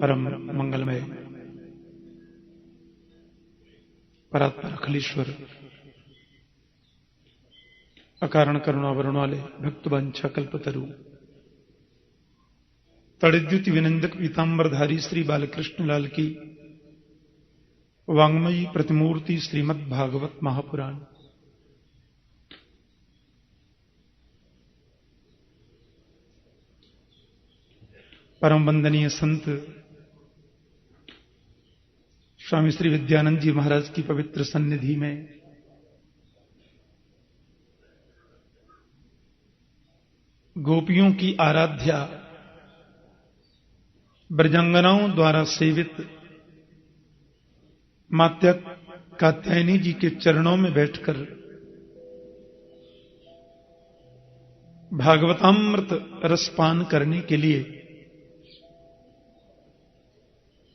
परम मंगलमय परात्पर अखिलेश्वर अकारण करुणावरण वाले भक्त वंशा कल्पतरु तड़िद्युति विनंदक पीतांबरधारी श्री बालकृष्ण लाल की वांग्मयी प्रतिमूर्ति श्रीमद् भागवत महापुराण परम वंदनीय संत स्वामी श्री विद्यानंद जी महाराज की पवित्र सन्निधि में गोपियों की आराध्या ब्रजांगनाओं द्वारा सेवित माता कात्यायनी जी के चरणों में बैठकर भागवतामृत रसपान करने के लिए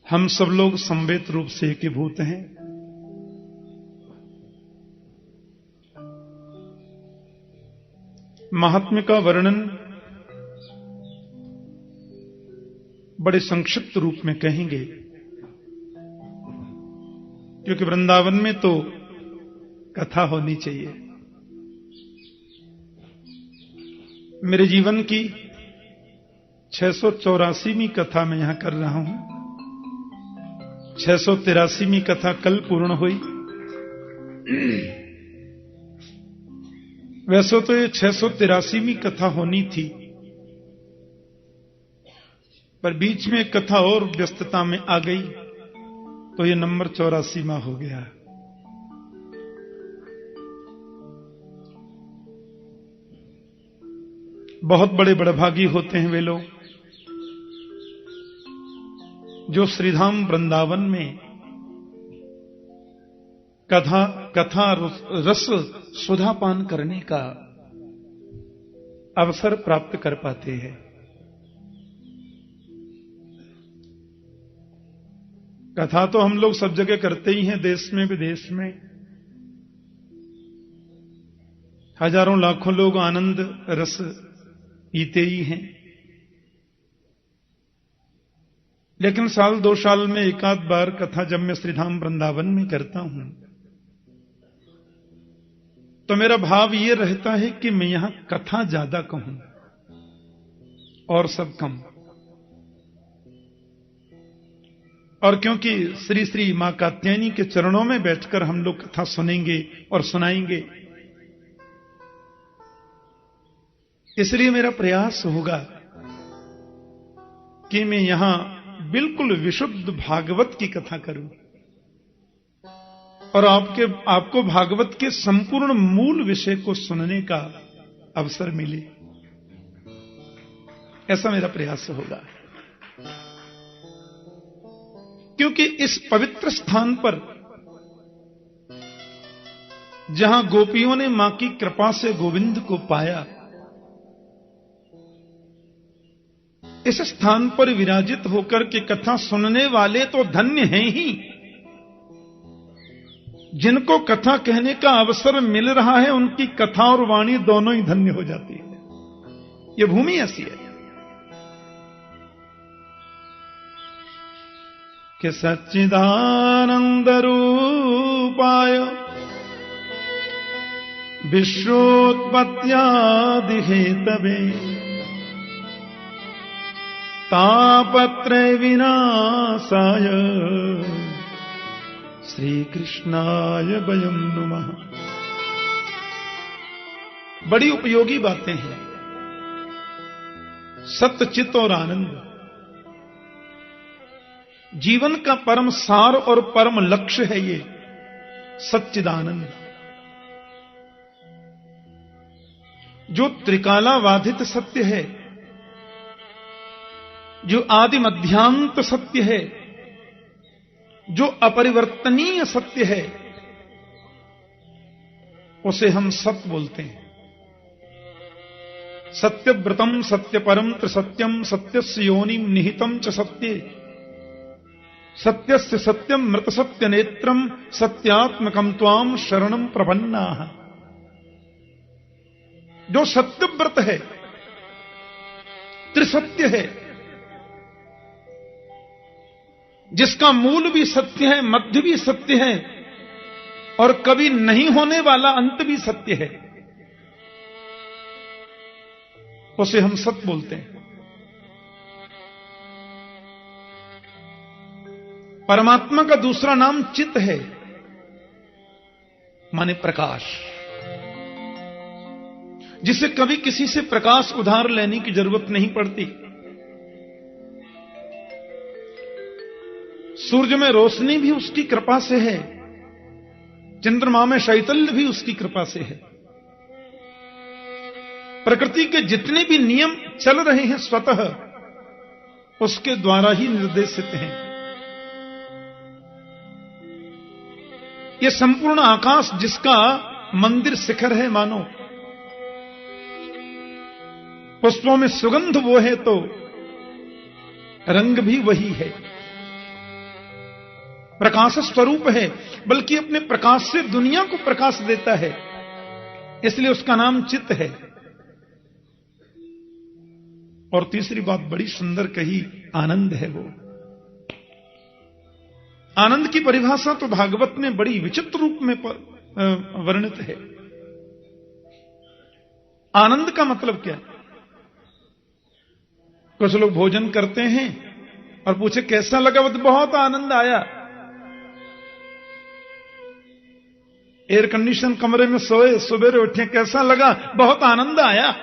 हम सब लोग संवेद रूप से एकीभूत हैं। महात्म्य का वर्णन बड़े संक्षिप्त रूप में कहेंगे, क्योंकि वृंदावन में तो कथा होनी चाहिए। मेरे जीवन की 684वीं कथा मैं यहां कर रहा हूं। 683वीं कथा कल पूर्ण हुई। वैसे तो ये 683वीं कथा होनी थी, पर बीच में कथा और व्यस्तता में आ गई तो ये नंबर 84वां हो गया। बहुत बड़े बड़भागी होते हैं वे लोग जो श्रीधाम वृंदावन में कथा रस सुधापान करने का अवसर प्राप्त कर पाते हैं। कथा तो हम लोग सब जगह करते ही हैं, देश में विदेश में हजारों लाखों लोग आनंद रस पीते ही हैं। लेकिन साल 2 साल में एक आध बार कथा जब मैं श्रीधाम वृंदावन में करता हूं तो मेरा भाव यह रहता है कि मैं यहां कथा ज्यादा कहूं और सब कम। और क्योंकि श्री श्री मां कात्यायनी के चरणों में बैठकर हम लोग कथा सुनेंगे और सुनाएंगे, इसलिए मेरा प्रयास होगा कि मैं यहां बिल्कुल विशुद्ध भागवत की कथा करूं और आपको भागवत के संपूर्ण मूल विषय को सुनने का अवसर मिले, ऐसा मेरा प्रयास होगा। क्योंकि इस पवित्र स्थान पर जहां गोपियों ने मां की कृपा से गोविंद को पाया, इस स्थान पर विराजित होकर के कथा सुनने वाले तो धन्य हैं ही, जिनको कथा कहने का अवसर मिल रहा है उनकी कथा और वाणी दोनों ही धन्य हो जाती है। यह भूमि ऐसी है कि सच्चिदानंद रूपाय विश्वोत्पत्त्यादि हेतवे तापत्रय विनाशाय श्री कृष्णाय वयं नमः। बड़ी उपयोगी बातें हैं। सत्य, चित और आनंद जीवन का परम सार और परम लक्ष्य है। ये सच्चिदानंद जो त्रिकालावाधित सत्य है, जो आदि मध्यांत सत्य है, जो अपरिवर्तनीय सत्य है, उसे हम सत्य बोलते हैं। सत्यव्रतम सत्यपरम त्रिसत्यम सत्यस्य योनिम निहितम च सत्ये सत्यस्य सत्यम मृत सत्य नेत्रम सत्यात्मकम त्वाम शरणम प्रपन्नाः। जो सत्यव्रत है, त्रिसत्य है, जिसका मूल भी सत्य है, मध्य भी सत्य है और कभी नहीं होने वाला अंत भी सत्य है, उसे हम सत बोलते हैं। परमात्मा का दूसरा नाम चित है, माने प्रकाश, जिसे कभी किसी से प्रकाश उधार लेने की जरूरत नहीं पड़ती। सूर्य में रोशनी भी उसकी कृपा से है, चंद्रमा में शैतल्य भी उसकी कृपा से है। प्रकृति के जितने भी नियम चल रहे हैं स्वतः उसके द्वारा ही निर्देशित हैं। यह संपूर्ण आकाश जिसका मंदिर शिखर है मानो, पुष्पों में सुगंध वो है तो रंग भी वही है, प्रकाश स्वरूप है, बल्कि अपने प्रकाश से दुनिया को प्रकाश देता है, इसलिए उसका नाम चित्त है। और तीसरी बात बड़ी सुंदर कही, आनंद है वो। आनंद की परिभाषा तो भागवत में बड़ी विचित्र रूप में वर्णित है। आनंद का मतलब क्या है? कुछ लोग भोजन करते हैं और पूछे कैसा लगा, तो बहुत आनंद आया। एयर कंडीशन कमरे में सोए, सवेरे उठे, कैसा लगा, बहुत आनंद आया।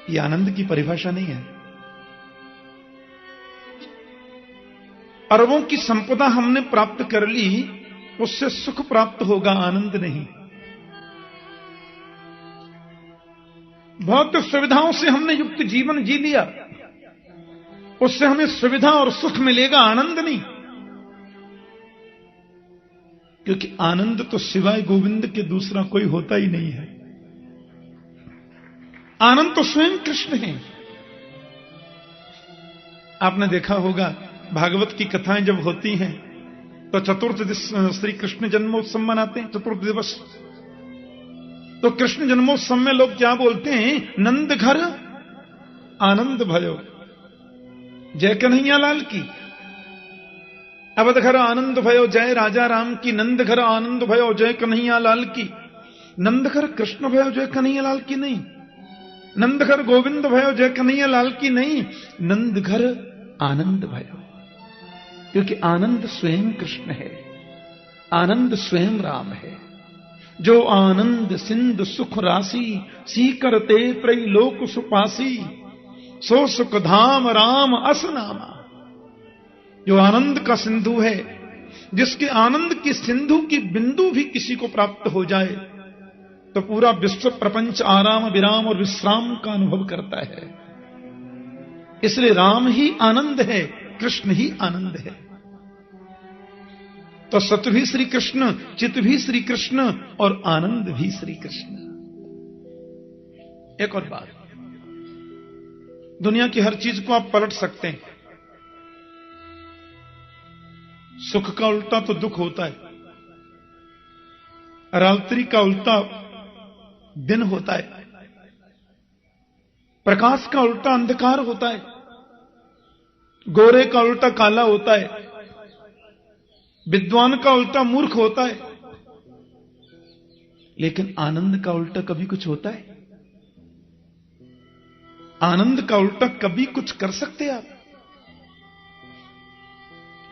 यह आनंद की परिभाषा नहीं है। अरबों की संपदा हमने प्राप्त कर ली, उससे सुख प्राप्त होगा, आनंद नहीं। भौतिक सुविधाओं से हमने युक्त जीवन जी लिया, उससे हमें सुविधा और सुख मिलेगा, आनंद नहीं। क्योंकि आनंद तो सिवाय गोविंद के दूसरा कोई होता ही नहीं है। आनंद तो स्वयं कृष्ण है। आपने देखा होगा भागवत की कथाएं जब होती हैं तो चतुर्थ श्री कृष्ण जन्मोत्सव मनाते हैं, चतुर्थ दिवस। तो कृष्ण जन्मोत्सव में लोग क्या बोलते हैं? नंद घर आनंद भयो, जय कन्हैया लाल की। अवध घर आनंद भयो, जय राजा राम की। नंद घर आनंद भयो, जय कन्हैया लाल की। नंद घर कृष्ण भयो, जय कन्हैया लाल की नहीं। नंद घर गोविंद भयो, जय कन्हैया लाल की नहीं। नंद घर आनंद भयो, क्योंकि आनंद स्वयं कृष्ण है, आनंद स्वयं राम है। जो आनंद सिंध सुख राशि, सी करते त्रैलोक सुपासी, सो सुख धाम राम अस नामा। जो आनंद का सिंधु है, जिसके आनंद की सिंधु की बिंदु भी किसी को प्राप्त हो जाए तो पूरा विश्व प्रपंच आराम विराम और विश्राम का अनुभव करता है। इसलिए राम ही आनंद है, कृष्ण ही आनंद है। तो सत भी श्री कृष्ण, चित भी श्री कृष्ण और आनंद भी श्री कृष्ण। एक और बात, दुनिया की हर चीज को आप पलट सकते हैं। सुख का उल्टा तो दुख होता है, रात्रि का उल्टा दिन होता है, प्रकाश का उल्टा अंधकार होता है, गोरे का उल्टा काला होता है, विद्वान का उल्टा मूर्ख होता है। लेकिन आनंद का उल्टा कभी कुछ होता है? आनंद का उल्टा कभी कुछ कर सकते आप?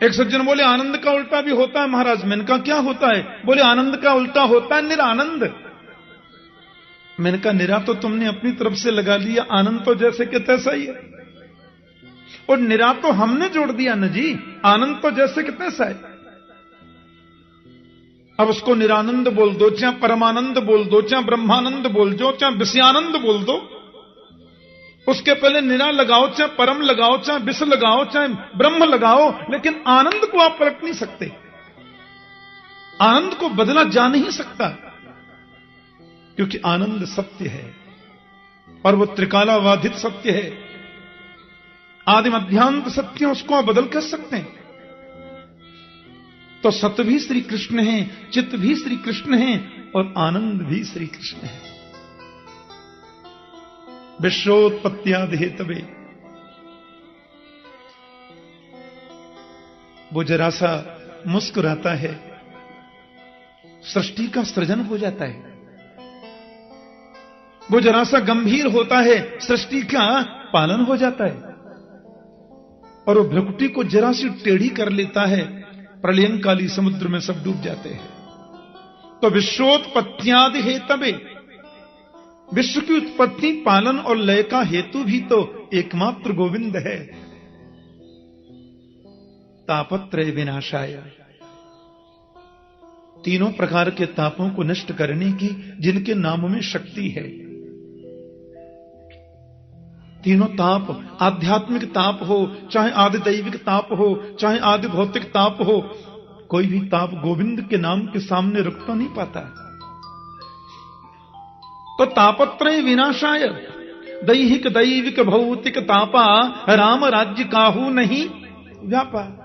एक सज्जन बोले आनंद का उल्टा भी होता है महाराज। मैंने कहा क्या होता है? बोले आनंद का उल्टा होता है निरानंद। मैंने कहा निरा तो तुमने अपनी तरफ से लगा लिया, आनंद तो जैसे कि तैसा ही है। और निरा तो हमने जोड़ दिया न जी, आनंद तो जैसे कि तैसा है। अब उसको निरानंद बोल दो, चाहे परमानंद बोल दो, चाहे ब्रह्मानंद बोल दो, चाहे विषयानंद बोल दो, उसके पहले निरा लगाओ, चाहे परम लगाओ, चाहे विष लगाओ, चाहे ब्रह्म लगाओ, लेकिन आनंद को आप पलट नहीं सकते। आनंद को बदला जा नहीं सकता, क्योंकि आनंद सत्य है और वो त्रिकालावाधित सत्य है, आदि मध्यांत सत्य, उसको आप बदल कर सकते हैं। तो सत्य भी श्री कृष्ण है, चित्त भी श्री कृष्ण है और आनंद भी श्री कृष्ण है। विश्वोत्पत्त्यादि हेतवे वो जरा सा मुस्कुराता है, सृष्टि का सृजन हो जाता है। वो जरा सा गंभीर होता है, सृष्टि का पालन हो जाता है। और वो भ्रुकुटी को जरा सी टेढ़ी कर लेता है, प्रलयंकाली समुद्र में सब डूब जाते हैं। तो विश्वोत्पत्त्यादि हेतवे, विश्व की उत्पत्ति, पालन और लय का हेतु भी तो एकमात्र गोविंद है। तापत्रय विनाशाय, तीनों प्रकार के तापों को नष्ट करने की जिनके नामों में शक्ति है। तीनों ताप, आध्यात्मिक ताप हो, चाहे आदि दैविक ताप हो, चाहे आदि भौतिक ताप हो, कोई भी ताप गोविंद के नाम के सामने रुक तो नहीं पाता। तो तापत्रय विनाशाय, दैहिक दैविक भौतिक तापा, राम राज्य काहू नहीं व्यापा।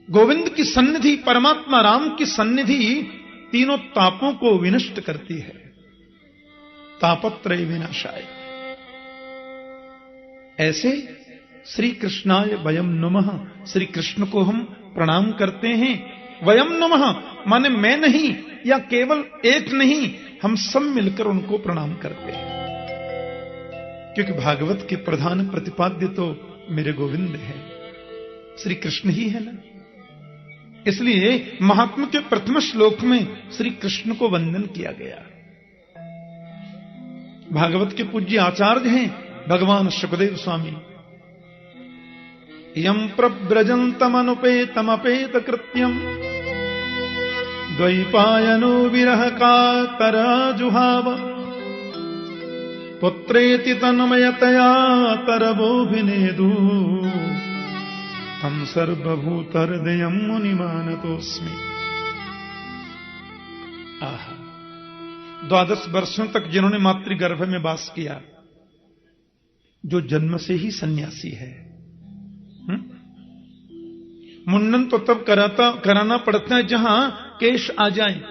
गोविंद की सन्निधि, परमात्मा राम की सन्निधि तीनों तापों को विनष्ट करती है। तापत्रय विनाशाय। ऐसे श्री कृष्णाय वयम नमः, श्री कृष्ण को हम प्रणाम करते हैं। वयम नमः माने मैं नहीं या केवल एक नहीं, हम सब मिलकर उनको प्रणाम करते हैं। क्योंकि भागवत के प्रधान प्रतिपाद्य तो मेरे गोविंद हैं, श्री कृष्ण ही है ना। इसलिए महात्मा के प्रथम श्लोक में श्री कृष्ण को वंदन किया गया। भागवत के पूज्य आचार्य हैं भगवान सुखदेव स्वामी। यम प्रव्रजन्तमनुपेतमपेत कृत्यम, द्वैपायनो विरह कातराजुहाव, पुत्रेति तन्मयतया तरवोऽभिनेदु, तम सर्वभूतहृदयं मुनिमानतोऽस्मि। आहा, 12 वर्षों तक जिन्होंने मातृगर्भ में वास किया, जो जन्म से ही सन्यासी है। मुंडन तो तब कराना पड़ता है जहां केश आ जाए।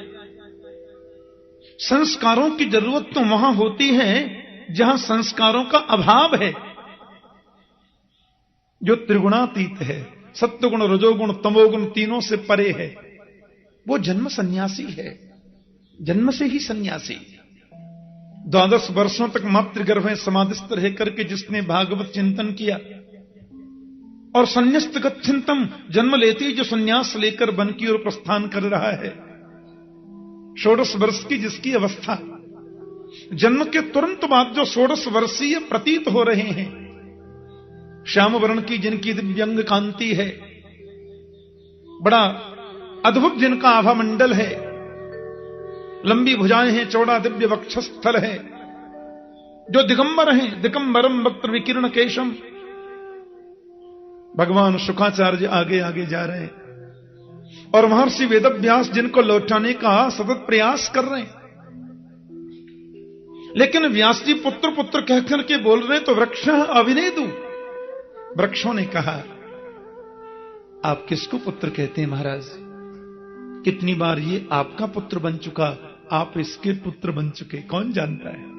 संस्कारों की जरूरत तो वहां होती है जहां संस्कारों का अभाव है। जो त्रिगुणातीत है, सत्वगुण, रजोगुण, तमोगुण तीनों से परे है, वो जन्म सन्यासी है, जन्म से ही सन्यासी। 12 वर्षों तक मातृगर्भ में समाधिस्थ रह करके जिसने भागवत चिंतन किया और संन्यस्त गच्छन्तम, जन्म लेते ही जो संन्यास लेकर वन की ओर प्रस्थान कर रहा है, 16 वर्ष की जिसकी अवस्था, जन्म के तुरंत बाद जो 16 वर्षीय प्रतीत हो रहे हैं, श्याम वर्ण की जिनकी दिव्यांग कांति है, बड़ा अद्भुत जिनका आभा मंडल है, लंबी भुजाएं हैं, चौड़ा दिव्य वक्षस्थल है, जो दिगंबर हैं, दिगंबरम वक्त्र विकीर्ण केशम। भगवान शुकाचार्य आगे आगे जा रहे हैं और महर्षि वेदव्यास जिनको लौटाने का सतत प्रयास कर रहे हैं। लेकिन व्यास जी पुत्र पुत्र कहकर के बोल रहे तो वृक्ष अविनेदु, वृक्षों ने कहा आप किसको पुत्र कहते हैं महाराज? कितनी बार ये आपका पुत्र बन चुका, आप इसके पुत्र बन चुके, कौन जानता है।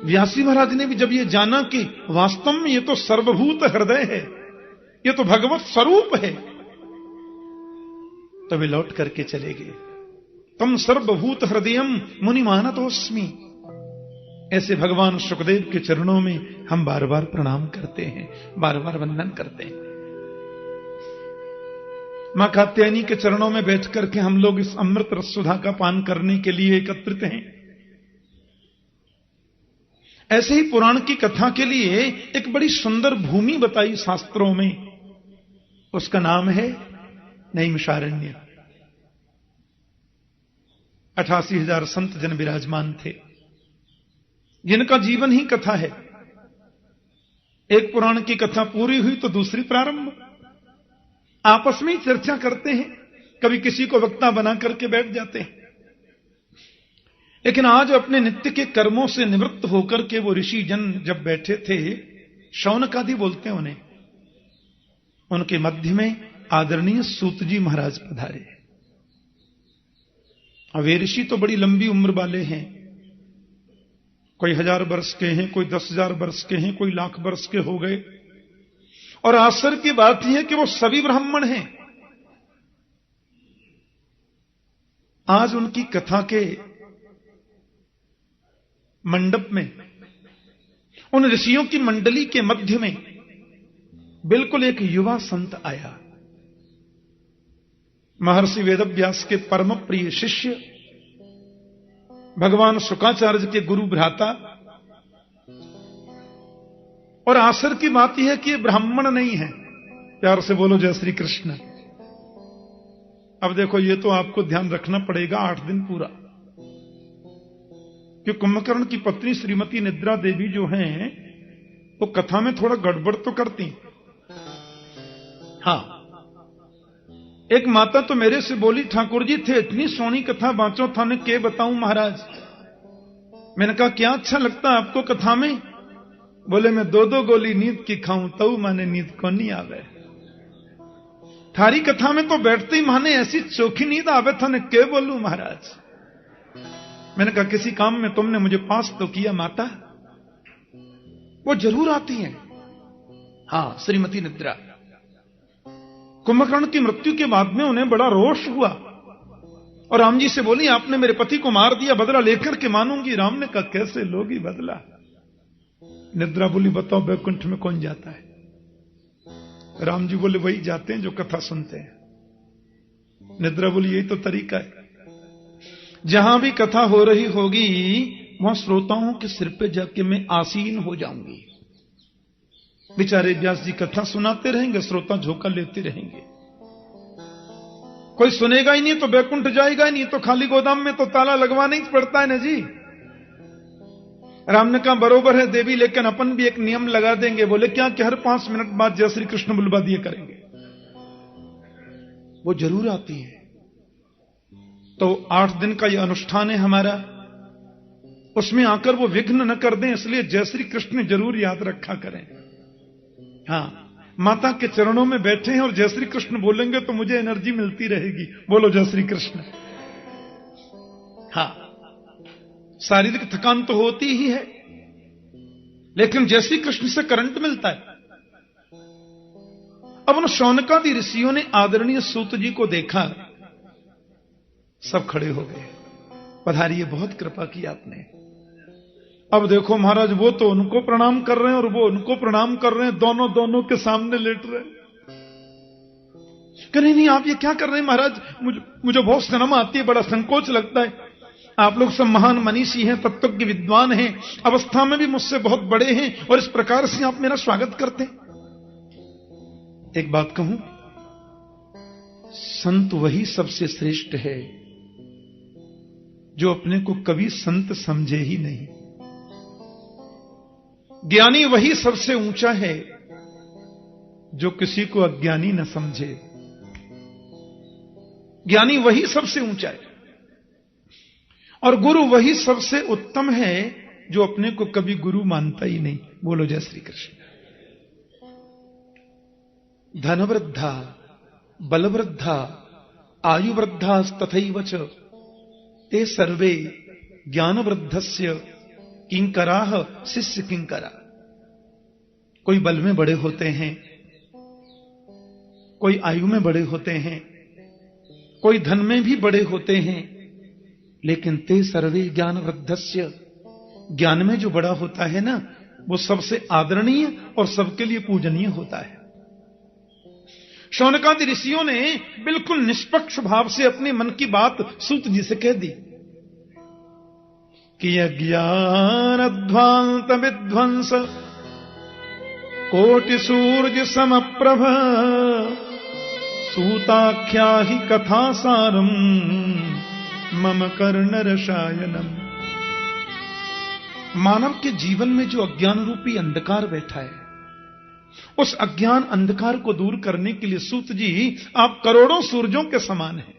व्यासी महाराज ने भी जब ये जाना कि वास्तव में ये तो सर्वभूत हृदय है, ये तो भगवत स्वरूप है, तो वे लौट करके चले गए। तम सर्वभूत हृदयम मुनिमानतोस्मि। ऐसे भगवान सुखदेव के चरणों में हम बार बार प्रणाम करते हैं, बार बार वंदन करते हैं। मां कात्यायनी के चरणों में बैठ करके हम लोग इस अमृत रस सुधा का पान करने के लिए एकत्रित हैं। ऐसे ही पुराण की कथा के लिए एक बड़ी सुंदर भूमि बताई शास्त्रों में, उसका नाम है नैमिषारण्य। 88,000 संत जन विराजमान थे, जिनका जीवन ही कथा है। एक पुराण की कथा पूरी हुई तो दूसरी प्रारंभ। आपस में ही चर्चा करते हैं, कभी किसी को वक्ता बना करके बैठ जाते हैं। लेकिन आज अपने नित्य के कर्मों से निवृत्त होकर के वो ऋषि जन जब बैठे थे, शौनकादि बोलते हैं उन्हें, उनके मध्य में आदरणीय सूत जी महाराज पधारे। वे ऋषि तो बड़ी लंबी उम्र वाले हैं, कोई 1000 वर्ष के हैं, कोई 10,000 वर्ष के हैं, कोई लाख वर्ष के हो गए। और आश्चर्य की बात यह है कि वो सभी ब्राह्मण हैं। आज उनकी कथा के मंडप में, उन ऋषियों की मंडली के मध्य में बिल्कुल एक युवा संत आया। महर्षि वेदव्यास के परम प्रिय शिष्य, भगवान शुक्राचार्य के गुरु भ्राता। और आश्चर्य की बात यह है कि ये ब्राह्मण नहीं है। प्यार से बोलो जय श्री कृष्ण। अब देखो, ये तो आपको ध्यान रखना पड़ेगा 8 दिन पूरा, कि कुंभकर्ण की पत्नी श्रीमती निद्रा देवी जो हैं, वो कथा में थोड़ा गड़बड़ तो करती। हां, एक माता तो मेरे से बोली, ठाकुर जी थे इतनी सोनी कथा बाँचो थाने के बताऊं महाराज। मैंने कहा क्या अच्छा लगता है आपको कथा में? बोले मैं 2-2 गोली नींद की खाऊं तऊ माने नींद को नहीं आवे। थारी कथा में तो बैठते ही माने ऐसी चोखी नींद आवे थाने के बोलूं महाराज। मैंने कहा किसी काम में तुमने मुझे पास तो किया माता? वो जरूर आती हैं। हां, श्रीमती निद्रा। कुंभकर्ण की मृत्यु के बाद में उन्हें बड़ा रोष हुआ और राम जी से बोली, आपने मेरे पति को मार दिया, बदला लेकर के मानूंगी। राम ने कहा कैसे लोगी बदला? निद्रा बोली, बताओ बैकुंठ में कौन जाता है? राम जी बोले, वही जाते हैं जो कथा सुनते हैं। निद्रा बोली, यही तो तरीका है। जहां भी कथा हो रही होगी वहां श्रोताओं के सिर पे जाके मैं आसीन हो जाऊंगी। बेचारे व्यास जी कथा सुनाते रहेंगे, श्रोता झोंका लेते रहेंगे। कोई सुनेगा ही नहीं तो बैकुंठ जाएगा ही नहीं, तो खाली गोदाम में तो ताला लगवाना ही पड़ता है ना जी। राम ने कहा बरोबर है देवी, लेकिन अपन भी एक नियम लगा देंगे। बोले क्या? कि हर 5 मिनट बाद जय श्री कृष्ण बुलवा दिए करेंगे। वो जरूर आती है। तो 8 दिन का ये अनुष्ठान है हमारा, उसमें आकर वो विघ्न न कर दें, इसलिए जय श्री कृष्ण जरूर याद रखा करें। हां, माता के चरणों में बैठे हैं और जय श्री कृष्ण बोलेंगे तो मुझे एनर्जी मिलती रहेगी। बोलो जय श्री कृष्ण। हां, शारीरिक थकान तो होती ही है, लेकिन जय श्री कृष्ण से करंट मिलता है। अब उन शौनकादि ऋषियों ने आदरणीय सूत जी को देखा, सब खड़े हो गए। पधारिए, बहुत कृपा की आपने। अब देखो महाराज, वो तो उनको प्रणाम कर रहे हैं और वो उनको प्रणाम कर रहे हैं, दोनों के सामने लेट रहे हैं। कह नहीं आप ये क्या कर रहे हैं महाराज? मुझे बहुत शर्म आती है, बड़ा संकोच लगता है। आप लोग सब महान मनीषी हैं, तत्वज्ञ विद्वान हैं, अवस्था में भी मुझसे बहुत बड़े हैं, और इस प्रकार से आप मेरा स्वागत करते हैं। एक बात कहूं, संत वही सबसे श्रेष्ठ है जो अपने को कभी संत समझे ही नहीं। ज्ञानी वही सबसे ऊंचा है जो किसी को अज्ञानी न समझे। ज्ञानी वही सबसे ऊंचा है। और गुरु वही सबसे उत्तम है जो अपने को कभी गुरु मानता ही नहीं। बोलो जय श्री कृष्ण। धनवृद्धा बलवृद्धा आयुवृद्धा तथैव च ते सर्वे ज्ञानवृद्धस्य किंकराः शिष्य किंकरा। कोई बल में बड़े होते हैं, कोई आयु में बड़े होते हैं, कोई धन में भी बड़े होते हैं, लेकिन ते सर्वे ज्ञानवृद्धस्य, ज्ञान में जो बड़ा होता है ना, वो सबसे आदरणीय और सबके लिए पूजनीय होता है। शौनकादि ऋषियों ने बिल्कुल निष्पक्ष भाव से अपने मन की बात सूत जी से कह दी कि अज्ञान अध्वांत विध्वंस कोटि सूर्य समप्रभ सूताख्या ही कथा सारम मम कर्ण रसायनम। मानव के जीवन में जो अज्ञान रूपी अंधकार बैठा है, उस अज्ञान अंधकार को दूर करने के लिए सूत जी आप करोड़ों सूरजों के समान हैं,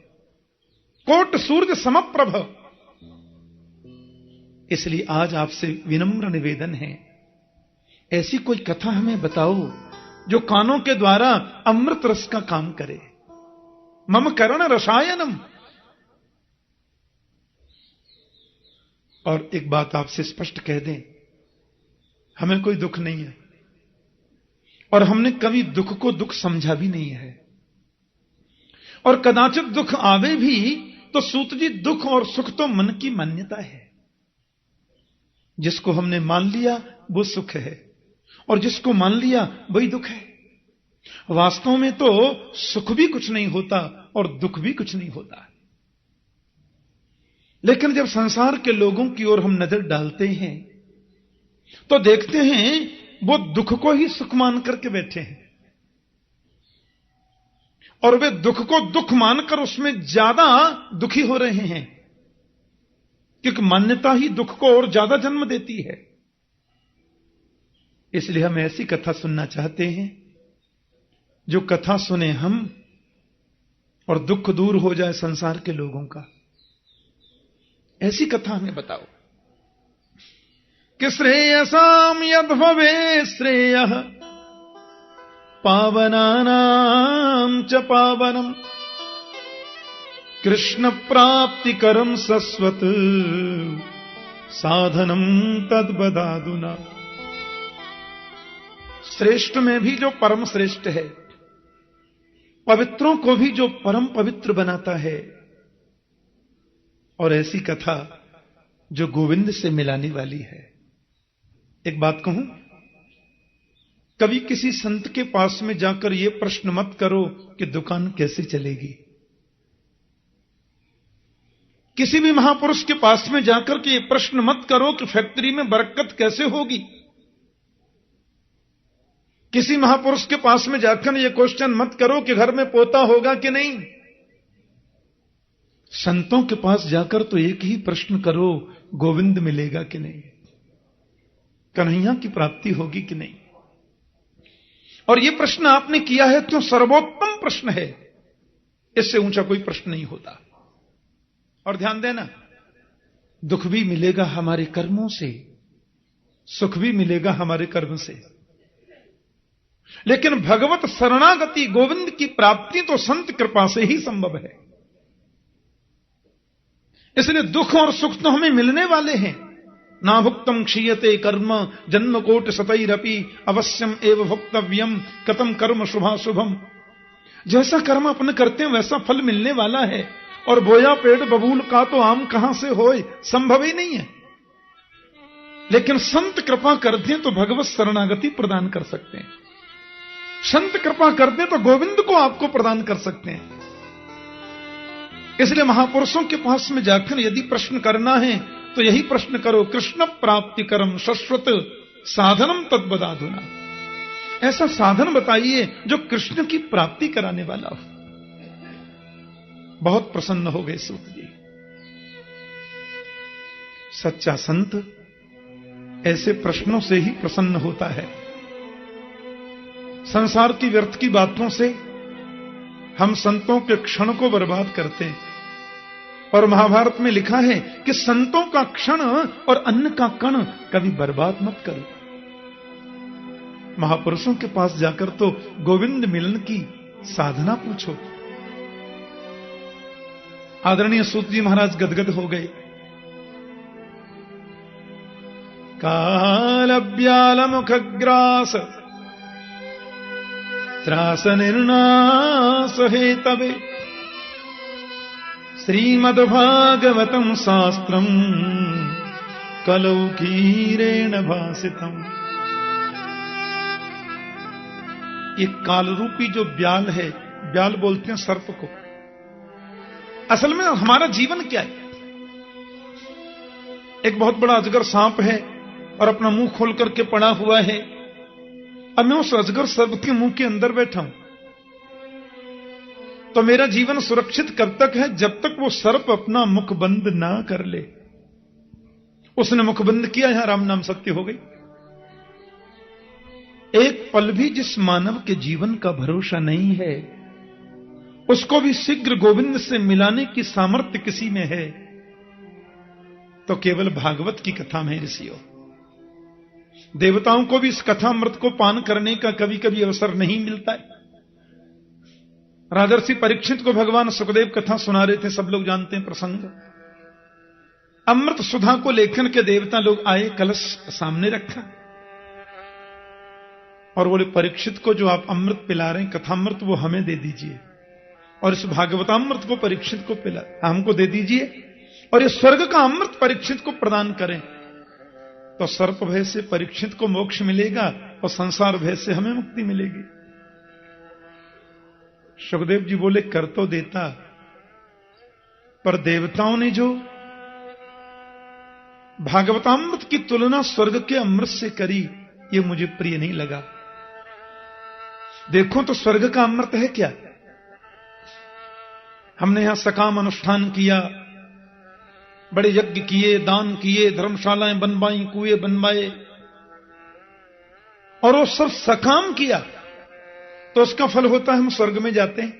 कोट सूर्य समप्रभ। इसलिए आज आपसे विनम्र निवेदन है, ऐसी कोई कथा हमें बताओ जो कानों के द्वारा अमृत रस का काम करे। मम कर्ण रसायनम। और एक बात आपसे स्पष्ट कह दें, हमें कोई दुख नहीं है और हमने कभी दुख को दुख समझा भी नहीं है। और कदाचित दुख आवे भी तो सूत जी दुख और सुख तो मन की मान्यता है। जिसको हमने मान लिया वो सुख है और जिसको मान लिया वही दुख है। वास्तव में तो सुख भी कुछ नहीं होता और दुख भी कुछ नहीं होता। लेकिन जब संसार के लोगों की ओर हम नजर डालते हैं तो देखते हैं वो दुख को ही सुख मान करके बैठे हैं और वे दुख को दुख मानकर उसमें ज्यादा दुखी हो रहे हैं, क्योंकि मान्यता ही दुख को और ज्यादा जन्म देती है। इसलिए हम ऐसी कथा सुनना चाहते हैं जो कथा सुने हम और दुख दूर हो जाए संसार के लोगों का। ऐसी कथा हमें बताओ कि श्रेयसाम यद भवे श्रेयः पावनानां च पावनम कृष्ण प्राप्तिकरम सस्वत साधनम तद्बदादुना। श्रेष्ठ में भी जो परम श्रेष्ठ है, पवित्रों को भी जो परम पवित्र बनाता है, और ऐसी कथा जो गोविंद से मिलाने वाली है। एक बात कहूं, कभी किसी संत के पास में जाकर यह प्रश्न मत करो कि दुकान कैसे चलेगी। किसी भी महापुरुष के पास में जाकर के यह प्रश्न मत करो कि फैक्ट्री में बरकत कैसे होगी। किसी महापुरुष के पास में जाकर यह क्वेश्चन मत करो कि घर में पोता होगा कि नहीं। संतों के पास जाकर तो एक ही प्रश्न करो, गोविंद मिलेगा कि नहीं, कन्हैया की प्राप्ति होगी कि नहीं। और यह प्रश्न आपने किया है तो सर्वोत्तम प्रश्न है, इससे ऊंचा कोई प्रश्न नहीं होता। और ध्यान देना, दुख भी मिलेगा हमारे कर्मों से, सुख भी मिलेगा हमारे कर्म से, लेकिन भगवत शरणागति गोविंद की प्राप्ति तो संत कृपा से ही संभव है। इसलिए दुख और सुख तो हमें मिलने वाले हैं। ना भुक्तम क्षीयते कर्म जन्म कोटि शतैरपि अवश्यम एव भुक्तव्यम कतम कर्म शुभाशुभम। जैसा कर्म अपन करते हैं वैसा फल मिलने वाला है, और बोया पेड़ बबूल का तो आम कहां से होए, संभव ही नहीं है। लेकिन संत कृपा कर दें तो भगवत शरणागति प्रदान कर सकते हैं। संत कृपा कर दें तो गोविंद को आपको प्रदान कर सकते हैं। इसलिए महापुरुषों के पास में जाकर यदि प्रश्न करना है तो यही प्रश्न करो, कृष्ण प्राप्ति करम शाश्वत साधनम तद्बदाधुना। ऐसा साधन बताइए जो कृष्ण की प्राप्ति कराने वाला हो। बहुत प्रसन्न हो गए सूत जी। सच्चा संत ऐसे प्रश्नों से ही प्रसन्न होता है। संसार की व्यर्थ की बातों से हम संतों के क्षण को बर्बाद करते हैं। और महाभारत में लिखा है कि संतों का क्षण और अन्न का कण कभी बर्बाद मत करो। महापुरुषों के पास जाकर तो गोविंद मिलन की साधना पूछो। आदरणीय सूत जी महाराज गदगद हो गए। कालव्याल मुखग्रास त्रास निर्नाश हेतवे श्रीमद्भागवतम शास्त्रम कलौ कीरेण भासितम। ये काल रूपी जो ब्याल है, ब्याल बोलते हैं सर्प को। असल में हमारा जीवन क्या है? एक बहुत बड़ा अजगर सांप है और अपना मुंह खोल करके पड़ा हुआ है। अब मैं उस अजगर सर्प के मुंह के अंदर बैठा हूं, तो मेरा जीवन सुरक्षित कब तक है? जब तक वो सर्प अपना मुख बंद ना कर ले। उसने मुख बंद किया, यहां राम नाम सत्य हो गई। एक पल भी जिस मानव के जीवन का भरोसा नहीं है, उसको भी शीघ्र गोविंद से मिलाने की सामर्थ्य किसी में है तो केवल भागवत की कथा में ऋषियों। देवताओं को भी इस कथामृत को पान करने का कभी कभी अवसर नहीं मिलता है। राजर्षि परीक्षित को भगवान सुखदेव कथा सुना रहे थे, सब लोग जानते हैं प्रसंग। अमृत सुधा को लेखन के देवता लोग आए, कलश सामने रखा और बोले परीक्षित को जो आप अमृत पिला रहे हैं कथामृत वो हमें दे दीजिए, और इस भागवतामृत को परीक्षित को हमको दे दीजिए, और ये स्वर्ग का अमृत परीक्षित को प्रदान करें, तो सर्प भय से परीक्षित को मोक्ष मिलेगा और संसार भय से हमें मुक्ति मिलेगी। सुखदेव जी बोले कर तो देता, पर देवताओं ने जो भागवतामृत की तुलना स्वर्ग के अमृत से करी, ये मुझे प्रिय नहीं लगा। देखो तो स्वर्ग का अमृत है क्या? हमने यहां सकाम अनुष्ठान किया, बड़े यज्ञ किए, दान किए, धर्मशालाएं बनवाई, कुएं बनवाए, और वो सब सकाम किया तो उसका फल होता है हम स्वर्ग में जाते हैं,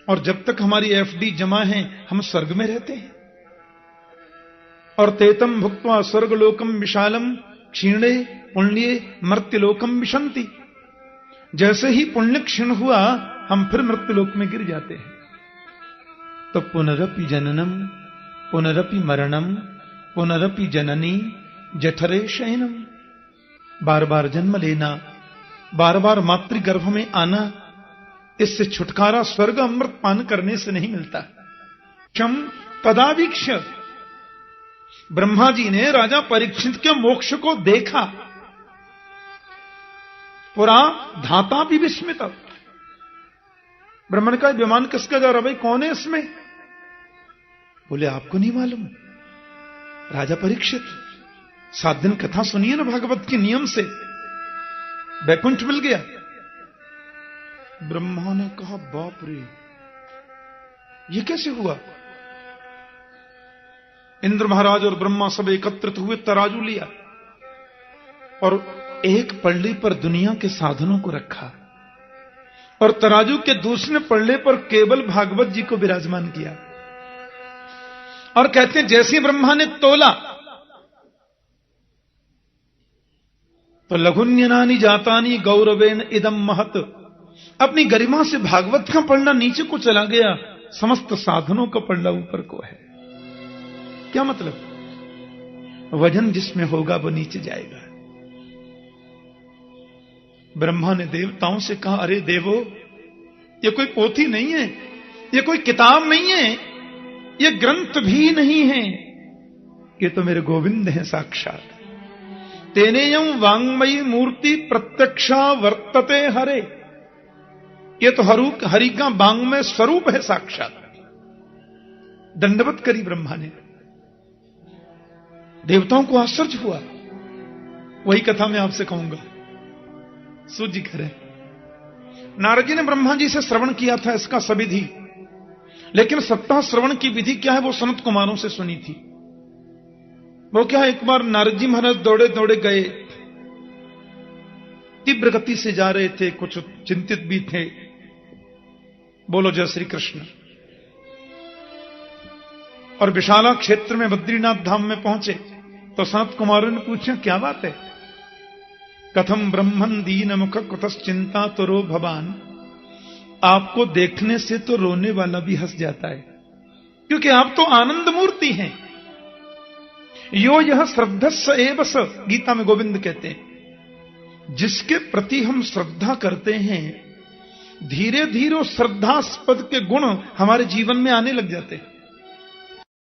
और जब तक हमारी एफडी जमा है हम स्वर्ग में रहते हैं। और तेतम भुक्त्वा स्वर्गलोकम विशालम क्षीणे पुण्ये मर्त्यलोकम विशंति, जैसे ही पुण्य क्षीण हुआ हम फिर मृत्युलोक में गिर जाते हैं। तो पुनरपि जननम पुनरपि मरणम पुनरपि जननी जठरे शयनम, बार बार जन्म लेना, बार बार मातृगर्भ में आना, इससे छुटकारा स्वर्ग अमृत पान करने से नहीं मिलता। क्षम तदावीक्ष, ब्रह्मा जी ने राजा परीक्षित के मोक्ष को देखा, पुरा धाता भी विस्मित। ब्राह्मण का विमान किसका जा रहा, भाई कौन है इसमें? बोले आपको नहीं मालूम? राजा परीक्षित 7 दिन कथा सुनिए ना भागवत के नियम से, वैकुंठ मिल गया। ब्रह्मा ने कहा बाप रे, ये कैसे हुआ? इंद्र महाराज और ब्रह्मा सब एकत्रित हुए, तराजू लिया और एक पल्ले पर दुनिया के साधनों को रखा, और तराजू के दूसरे पल्ले पर केवल भागवत जी को विराजमान किया, और कहते हैं जैसे ब्रह्मा ने तोला तो लघुन्यनानि जातानि गौरवेन इदम महत, अपनी गरिमा से भागवत का पढ़ना नीचे को चला गया, समस्त साधनों का पढ़ना ऊपर को है। क्या मतलब? वजन जिसमें होगा वो नीचे जाएगा। ब्रह्मा ने देवताओं से कहा अरे देवो, ये कोई पोथी नहीं है, ये कोई किताब नहीं है, ये ग्रंथ भी नहीं है, ये तो मेरे गोविंद हैं साक्षात। तेनेयं वांग्मयी मूर्ति प्रत्यक्षा वर्तते हरे, ये तो हरि का वांग्मय स्वरूप है साक्षात। दंडवत करी ब्रह्मा ने, देवताओं को आश्चर्य हुआ। वही कथा मैं आपसे कहूंगा, सूजी करें। नारद जी ने ब्रह्मा जी से श्रवण किया था इसका सविधि, लेकिन सप्ताह श्रवण की विधि क्या है वो सनत कुमारों से सुनी थी। वो क्या है, एक बार नारद जी महाराज दौड़े दौड़े गए, तीव्र गति से जा रहे थे, कुछ चिंतित भी थे। बोलो जय श्री कृष्ण। और विशाला क्षेत्र में बद्रीनाथ धाम में पहुंचे तो सनत कुमारों ने पूछा क्या बात है? कथम ब्रह्मन दीन मुख कुतश्चिंता तो रो भवान, आपको देखने से तो रोने वाला भी हंस जाता है, क्योंकि आप तो आनंद मूर्ति हैं। यो यह श्रद्धस्स एव स, गीता में गोविंद कहते हैं, जिसके प्रति हम श्रद्धा करते हैं धीरे धीरे श्रद्धास्पद के गुण हमारे जीवन में आने लग जाते हैं।